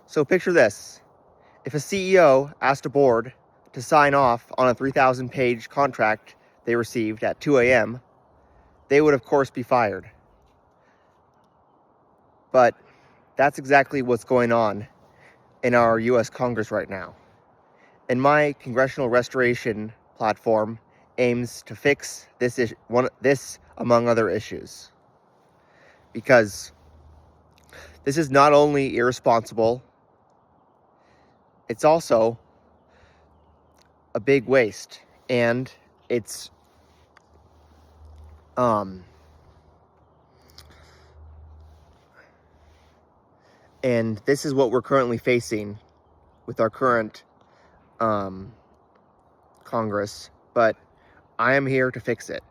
So picture this. If a CEO asked a board to sign off on a 3,000-page contract they received at 2 a.m., they would, of course, be fired. But that's exactly what's going on in our U.S. Congress right now. And my Congressional Restoration platform aims to fix this among other issues. Because this is not only irresponsible, it's also a big waste. And it's and this is what we're currently facing with our current Congress, but I am here to fix it.